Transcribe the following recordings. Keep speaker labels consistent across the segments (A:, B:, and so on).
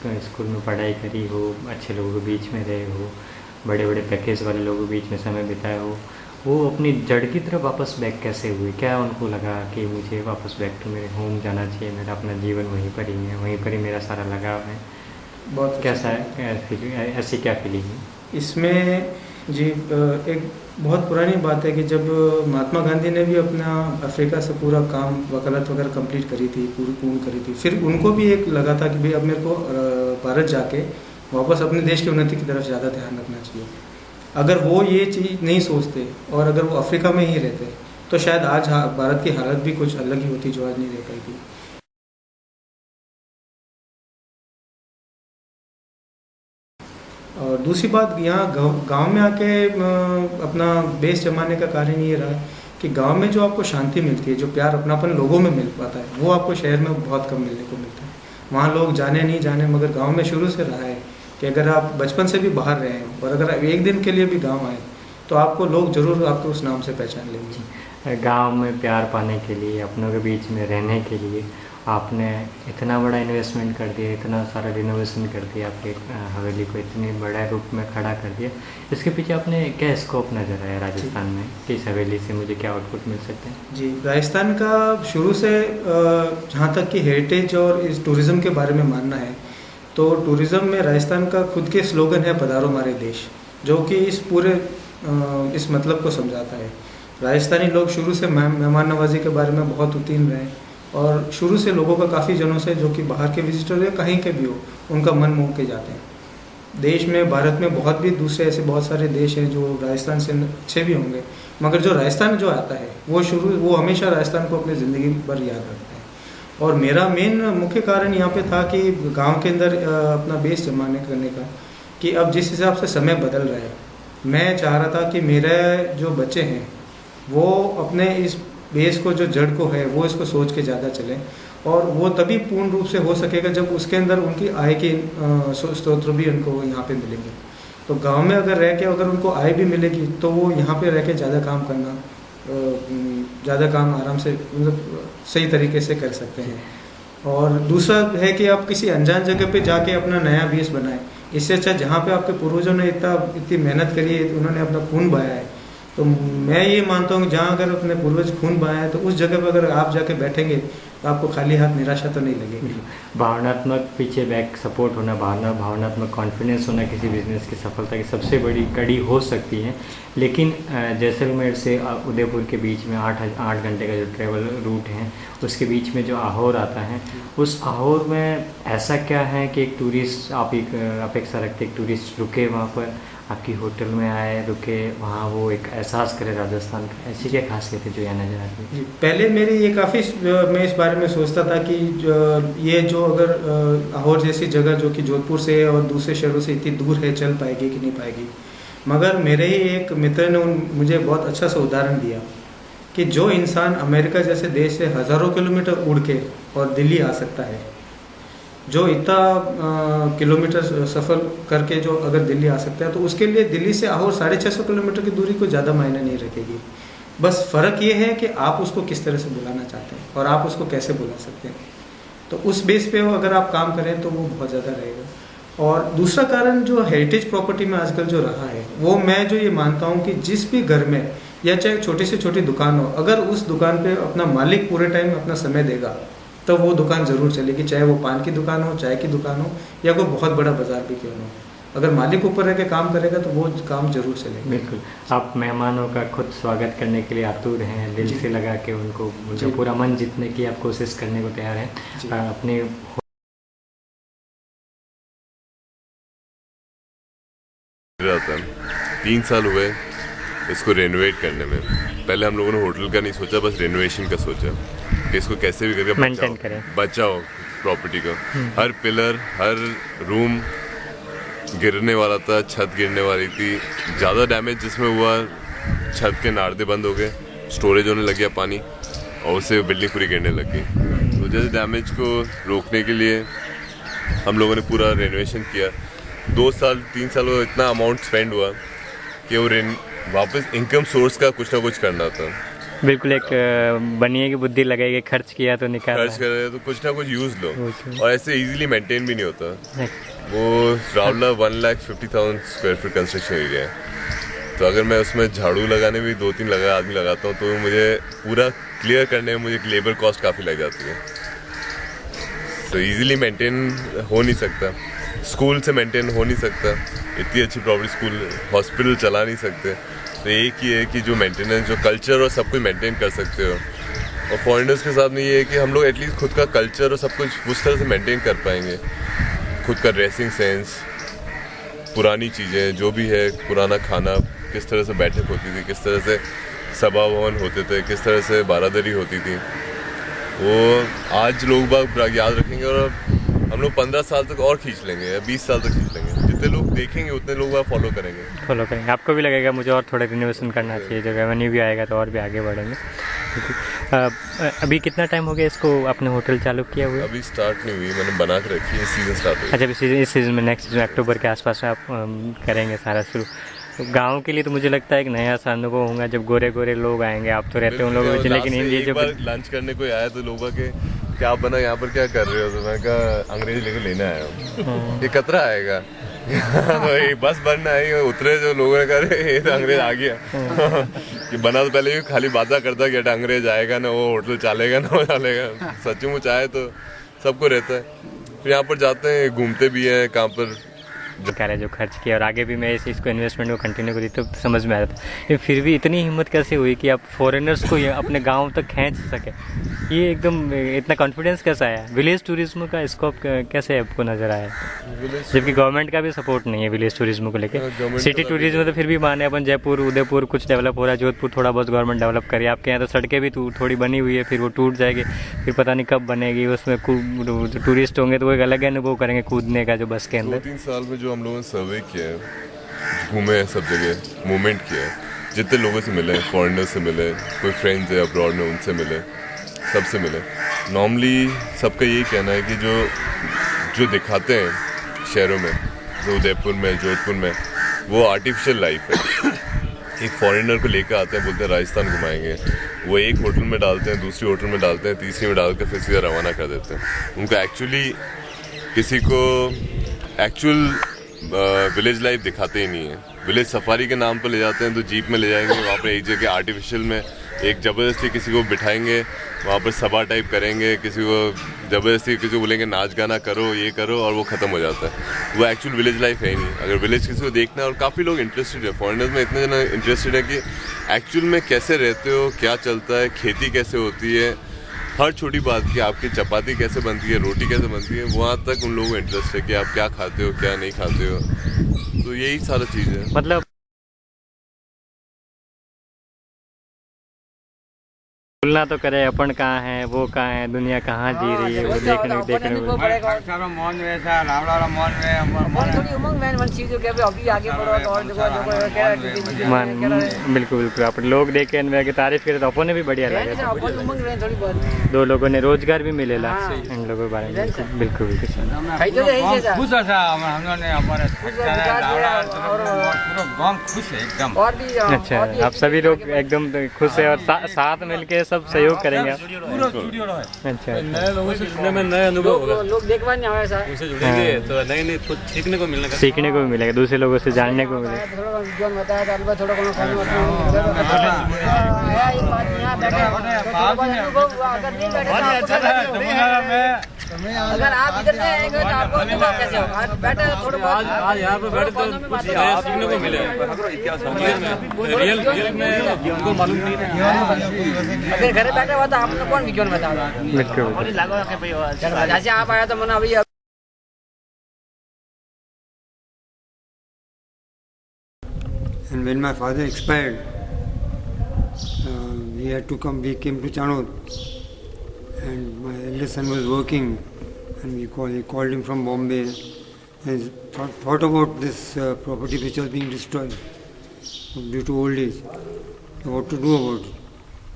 A: School में पढ़ाई करी हो, अच्छे लोगों के बीच में रहे हो, बड़े बड़े पैकेज वाले लोगों के बीच में समय बिताया हो, वो अपनी जड़ की तरफ वापस बैक कैसे हुए? क्या उनको लगा कि मुझे वापस बैक टू मेरे होम जाना चाहिए, मेरा अपना जीवन वहीं पर ही है, वहीं पर ही मेरा सारा लगाव है?
B: बहुत
A: कैसा है ऐसी क्या फीलिंग है?
B: इसमें जी एक बहुत पुरानी बात है कि जब महात्मा गांधी ने भी अपना अफ्रीका से पूरा काम वकालत वगैरह कंप्लीट करी थी, पूर्ण करी थी, फिर उनको भी एक लगा था कि भाई अब मेरे को भारत जाके वापस अपने देश की उन्नति की तरफ ज़्यादा ध्यान रखना चाहिए। अगर वो ये चीज़ नहीं सोचते और अगर वो अफ्रीका में ही रहते तो शायद आज भारत की हालत भी कुछ अलग ही होती जो आज नहीं रह पाएगी। और दूसरी बात, यहाँ गांव में आके अपना बेस जमाने का कारण ये रहा कि गांव में जो आपको शांति मिलती है, जो प्यार अपनापन लोगों में मिल पाता है, वो आपको शहर में बहुत कम मिलने को मिलता है। वहाँ लोग जाने नहीं जाने, मगर गांव में शुरू से रहा है कि अगर आप बचपन से भी बाहर रहे हैं और अगर आप एक दिन के लिए भी गाँव आए तो आपको लोग ज़रूर आपको उस नाम से पहचान लेंगे।
A: गांव में प्यार पाने के लिए, अपनों के बीच में रहने के लिए आपने इतना बड़ा इन्वेस्टमेंट कर दिया, इतना सारा रिनोवेशन कर दिया, आपके हवेली को इतने बड़ा रूप में खड़ा कर दिया। इसके पीछे आपने क्या स्कोप नज़र आया राजस्थान में कि इस हवेली से मुझे क्या आउटपुट मिल सकते हैं?
B: जी, राजस्थान का शुरू से जहाँ तक कि हेरिटेज और इस टूरिज़्म के बारे में मानना है तो टूरिज़्म में राजस्थान का खुद के स्लोगन है पधारो हमारे देश, जो कि इस पूरे इस मतलब को समझाता है। राजस्थानी लोग शुरू से मेहमान नवाजी के बारे में बहुत उत्तीर्ण रहे और शुरू से लोगों का काफ़ी जनों से, जो कि बाहर के विजिटर या कहीं के भी हो, उनका मन मोह के जाते हैं। देश में, भारत में बहुत भी दूसरे ऐसे बहुत सारे देश हैं जो राजस्थान से अच्छे भी होंगे, मगर जो राजस्थान जो आता है वो हमेशा राजस्थान को अपनी ज़िंदगी भर याद रखता है। और मेरा मेन मुख्य कारण यहाँ पे था कि गाँव के अंदर अपना बेस जमाने करने का, कि अब जिस हिसाब से समय बदल रहा है, मैं चाह रहा था कि मेरे जो बच्चे हैं वो अपने इस बेस को, जो जड़ को है, वो इसको सोच के ज़्यादा चलें, और वो तभी पूर्ण रूप से हो सकेगा जब उसके अंदर उनकी आय के स्रोत भी उनको यहाँ पे मिलेंगे। तो गांव में अगर रह के अगर उनको आय भी मिलेगी तो वो यहाँ पे रह के ज़्यादा काम करना, ज़्यादा काम आराम से, मतलब सही तरीके से कर सकते हैं। और दूसरा है कि आप किसी अनजान जगह पे जाके अपना नया बेस बनाएं। इससे अच्छा जहाँ पे आपके पूर्वजों ने इतनी मेहनत करी है, उन्होंने अपना खून बहाया है, तो मैं ये मानता हूँ कि जहाँ अगर अपने पूर्वज खून बहाया है तो उस जगह पर अगर आप जाके बैठेंगे तो आपको खाली हाथ निराशा तो नहीं लगेगी।
A: भावनात्मक पीछे बैक सपोर्ट होना, भावनात्मक कॉन्फिडेंस होना किसी बिजनेस की सफलता की सबसे बड़ी कड़ी हो सकती है। लेकिन जैसलमेर से उदयपुर के बीच में 8 घंटे का जो ट्रेवल रूट है, उसके बीच में जो आहोर आता है, उस आहोर में ऐसा क्या है कि एक टूरिस्ट, आप एक अपेक्षा रखते एक टूरिस्ट रुके वहाँ पर, आपकी होटल में आए, रुके, वहाँ वो एक एहसास करे राजस्थान का? ऐसी क्या खासियत है जो यहाँ नजर आती है?
B: पहले मेरी ये काफ़ी, मैं इस बारे में सोचता था कि ये जो अगर आहोर जैसी जगह जो कि जोधपुर से और दूसरे शहरों से इतनी दूर है, चल पाएगी कि नहीं पाएगी। मगर मेरे ही एक मित्र ने मुझे बहुत अच्छा सा उदाहरण दिया कि जो इंसान अमेरिका जैसे देश से हज़ारों किलोमीटर उड़ के और दिल्ली आ सकता है, जो इतना किलोमीटर सफ़र करके जो अगर दिल्ली आ सकता है, तो उसके लिए दिल्ली से आहोर 650 किलोमीटर की दूरी कोई ज़्यादा मायने नहीं रखेगी। बस फ़र्क ये है कि आप उसको किस तरह से बुलाना चाहते हैं और आप उसको कैसे बुला सकते हैं। तो उस बेस पे अगर आप काम करें तो वो बहुत ज़्यादा रहेगा। और दूसरा कारण जो हेरिटेज प्रॉपर्टी में आजकल जो रहा है, वो मैं जो ये मानता हूँ कि जिस भी घर में या चाहे छोटी से छोटी दुकान हो, अगर उस दुकान पे अपना मालिक पूरे टाइम अपना समय देगा तो वो दुकान ज़रूर चलेगी, चाहे वो पान की दुकान हो, चाय की दुकान हो, या कोई बहुत बड़ा बाजार भी क्यों ना हो। अगर मालिक ऊपर रह के काम करेगा तो वो काम जरूर चलेगा।
A: बिल्कुल। आप मेहमानों का खुद स्वागत करने के लिए आतुर हैं, दिल से लगा के उनको पूरा मन जीतने की आप कोशिश करने को तैयार हैं। अपने
C: 3 साल हुए इसको रेनोवेट करने में। पहले हम लोगों ने होटल का नहीं सोचा, बस रेनोवेशन का सोचा कि इसको कैसे भी करके बचाओ प्रॉपर्टी को। हर पिलर, हर रूम गिरने वाला था, छत गिरने वाली थी। ज़्यादा डैमेज जिसमें हुआ, छत के नार्दे बंद हो गए, स्टोरेज होने लग गया पानी, और उससे बिल्डिंग पूरी गिरने लग गई। तो जैसे डैमेज को रोकने के लिए हम लोगों ने पूरा रेनोवेशन किया। 2-3 साल में इतना अमाउंट स्पेंड हुआ कि वो वापस इनकम सोर्स का कुछ ना कुछ करना था।
A: बिल्कुल एक बनिए की बुद्धि लगेगी, खर्च किया तो निकाल,
C: खर्च कर रहे हो तो कुछ ना कुछ यूज लो, और ऐसे इजीली मेंटेन भी नहीं होता। वो Rawla 1,50,000 square feet construction area है, तो अगर मैं उसमें झाड़ू लगाने में 2-3 आदमी लगाता हूँ तो मुझे पूरा क्लियर करने में मुझे लेबर कॉस्ट काफ़ी लग जाती है। तो इजीली मेंटेन हो नहीं सकता, स्कूल से मेंटेन हो नहीं सकता, इतनी अच्छी प्रॉपर्टी स्कूल हॉस्पिटल चला नहीं सकते। तो एक ही है कि जो मेंटेनेंस, जो कल्चर और सब कुछ मेंटेन कर सकते हो। और फॉरेनर्स के साथ में ये है कि हम लोग एटलीस्ट खुद का कल्चर और सब कुछ उस तरह से मेंटेन कर पाएंगे, खुद का ड्रेसिंग सेंस, पुरानी चीज़ें जो भी है, पुराना खाना, किस तरह से बैठक होती थी, किस तरह से सभा भवन होते थे, किस तरह से बारादरी होती थी, वो आज लोग बाग याद रखेंगे और हम लोग 15 साल तक और खींच लेंगे या 20 साल तक खींच लेंगे। जितने लोग देखेंगे उतने लोग बाग फॉलो करेंगे। आपको भी लगेगा मुझे और थोड़ा रिनोवेशन करना चाहिए, जब रेवेन्यू भी आएगा तो और भी आगे बढ़ेंगे। अभी कितना टाइम हो गया इसको अपने होटल चालू किया हुआ? अभी स्टार्ट नहीं हुई, मैंने बना के रखी है, सीजन स्टार्ट हुई।
A: अच्छा, इस सीज़न में, नेक्स्ट सीजन अक्टूबर के आसपास आप करेंगे सारा शुरू। गांव के लिए तो मुझे लगता है एक नया सा अनुभव होगा जब गोरे गोरे लोग आएंगे। आप तो रहते हो उन लोगों में, लेकिन ये जब
C: लंच करने कोई आया तो लोगों के क्या बना, यहाँ पर क्या कर रहे हो, तो मैं कहा अंग्रेज लेके लेना आया हूँ। ये कतरा आएगा तो बस बनना है, उतरे जो लोगों ने कहा ये तो अंग्रेज आ गया कि बना तो पहले भी खाली बात करता कि अंग्रेज आएगा ना, वो होटल चलेगा ना, वो चलेगा। सचमुच आए तो सबको रहता है। फिर यहाँ पर जाते हैं, घूमते भी हैं कहाँ पर
A: जो खर्च किया, और आगे भी मैं इसको इन्वेस्टमेंट को कंटिन्यू करी तो समझ में आ रहा था। फिर भी इतनी हिम्मत कैसे हुई कि आप फॉरेनर्स को अपने गांव तक खींच सके? ये एकदम इतना कॉन्फिडेंस कैसा आया? विलेज टूरिज्म का स्कोप कैसे आपको नज़र आया, जबकि गवर्नमेंट का भी सपोर्ट नहीं है विलेज टूरिज्म को लेकर? सिटी टूरिज्म तो फिर भी माने अपन, जयपुर उदयपुर कुछ डेवलप हो रहा है, जोधपुर थोड़ा बहुत गवर्नमेंट डेवलप करे। आपके यहाँ तो सड़कें भी थोड़ी बनी हुई है, फिर वो टूट जाएगी, फिर पता नहीं कब बनेगी। उसमें टूरिस्ट होंगे तो वो एक अलग अनुभव करेंगे कूदने का, जो बस के अंदर।
C: 2-3 साल में जो हम लोगों ने सर्वे किया है, घूमे हैं सब जगह, मूवमेंट किया है, जितने लोगों से मिले, फॉरेनर से मिले, कोई फ्रेंड्स है अब्रॉड में उनसे मिले, सबसे मिले। नॉर्मली सबका यही कहना है कि जो दिखाते हैं शहरों में, जो उदयपुर में, जोधपुर में, वो आर्टिफिशियल लाइफ है। एक फॉरेनर को लेकर आते हैं, बोलते हैं राजस्थान घुमाएंगे, वो एक होटल में डालते हैं, दूसरी होटल में डालते हैं, तीसरी में डालकर फिर सीधा रवाना कर देते हैं। उनको एक्चुअली किसी को एक्चुअल विलेज लाइफ दिखाते ही नहीं है। विलेज सफारी के नाम पर ले जाते हैं, तो जीप में ले जाएंगे, वहाँ पर एक जगह आर्टिफिशियल में एक ज़बरदस्ती किसी को बिठाएंगे, वहाँ पर सभा टाइप करेंगे, किसी को ज़बरदस्ती किसी को बोलेंगे नाच गाना करो, ये करो, और वो ख़त्म हो जाता है। वो एक्चुअल विलेज लाइफ है ही नहीं। अगर विलेज किसी को देखना है, और काफ़ी लोग इंटरेस्टेड है, फॉरेनर्स में इतने जना इंटरेस्टेड है कि एक्चुअल में कैसे रहते हो, क्या चलता है, खेती कैसे होती है, हर छोटी बात की, आपकी चपाती कैसे बनती है, रोटी कैसे बनती है, वहाँ तक उन लोगों को इंटरेस्ट है कि आप क्या खाते हो, क्या नहीं खाते हो। तो यही सारा चीज़ है।
A: मतलब तुलना तो करे अपन कहाँ है, वो कहाँ है, दुनिया कहाँ जी रही है, वो देखने
D: मन
A: बिल्कुल बिल्कुल। अपन लोग देखे इनमें तारीफ करे तो अपने भी बढ़िया लगे। 2 लोगों ने रोजगार भी मिलेला इन लोगों के बारे में। बिल्कुल अच्छा, आप सभी लोग एकदम खुश है और साथ मिलके सब सहयोग करेंगे। अच्छा,
E: नए लोगों से जुड़ने में नए अनुभव होगा,
D: लोग देखवा नहीं आवे सर,
E: उनसे जुड़ेंगे तो नए नए कुछ सीखने को मिलेगा,
A: दूसरे लोगों से जानने को मिलेगा।
D: थोड़ा जोन बताया था, अलबत्ता थोड़ा कोनो काम होता है। अगर आप इधर से आएंगे तो आपको अनुभव कैसे होगा? आज बैठे थोड़ा बहुत,
E: आज यहाँ पे बैठे तो कुछ नया सीखने को मिलेगा। रियल में उनको मालूम नहीं था।
D: अगर घर बैठे हुआ तो आपने कौन विज्ञान बताया? जैसे आप आया तो मना अभी
F: And when my father expired, we came to Chanod, and my eldest son was working, and he called him from Bombay, and thought about this property which was being destroyed due to old age, what to do about it.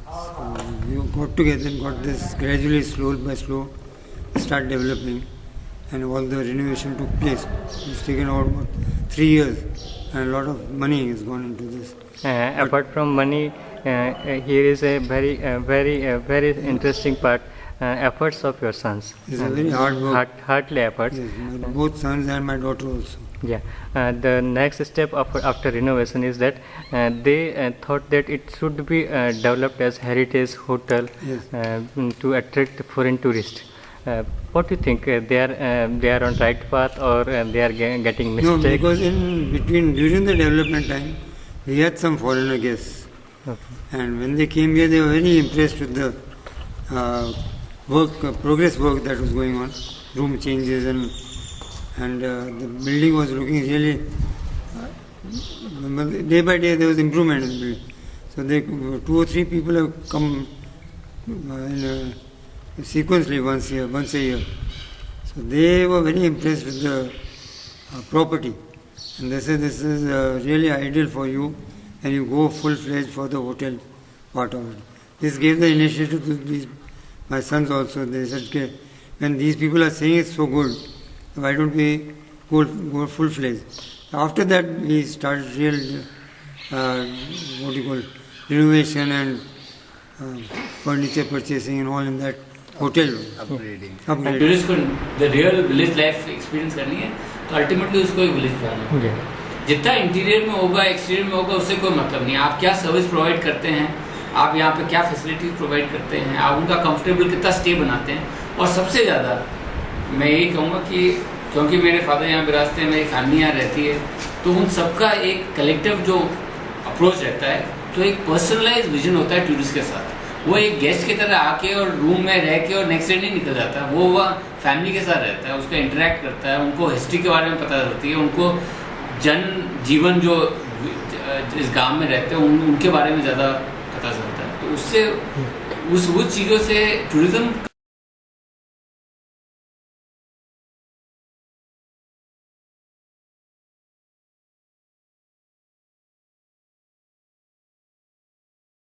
F: So we got together and got this gradually, slow by slow, start developing, and all the renovation took place. It's taken about 3 years. And a lot of money has gone into this.
A: Apart from money, here is a very interesting part. Efforts of your sons.
F: It's a very hard work.
A: Hardly efforts.
F: Yes, my both sons and my daughter also.
A: Yeah. The next step after renovation is that they thought that it should be developed as heritage hotel to attract foreign tourists. What do you think? They are on right path, or they are getting mistake?
F: No, because during the development time, we had some foreigner guests, and when they came here, they were very impressed with the progress work that was going on, room changes, and the building was looking really. Day by day, there was improvement in the building. So 2 or 3 people have come sequentially once a year. So they were very impressed with the property, and they said this is really ideal for you, and you go full-fledged for the hotel part of it. This gave the initiative to my sons also. They said, okay, when these people are saying it's so good, why don't we go full-fledged? After that, we started real, renovation and furniture purchasing and all in that hotel. Upgrading.
G: Tourist को the real village life experience करनी है तो ultimately उसको एक village plan है। जितना interior में होगा एक्सटीरियर में होगा उससे कोई मतलब नहीं। आप क्या सर्विस प्रोवाइड करते हैं, आप यहाँ पे क्या फैसिलिटीज प्रोवाइड करते हैं, आप उनका कंफर्टेबल कितना स्टे बनाते हैं। और सबसे ज़्यादा मैं यही कहूँगा कि क्योंकि मेरे फादर यहाँ विरासते हैं, मेरी फैमिली यहाँ रहती है, तो उन सबका एक कलेक्टिव जो अप्रोच रहता है, तो एक पर्सनलाइज विजन होता है टूरिस्ट के साथ। वो एक गेस्ट की तरह आके और रूम में रह के और नेक्स्ट डे नहीं निकल जाता, वो वह फैमिली के साथ रहता है, उसका इंटरेक्ट करता है, उनको हिस्ट्री के बारे में पता चलती है, उनको जीवन जो इस गांव में रहते हैं उनके बारे में ज़्यादा पता चलता है। तो उससे उस चीज़ों से टूरिज्म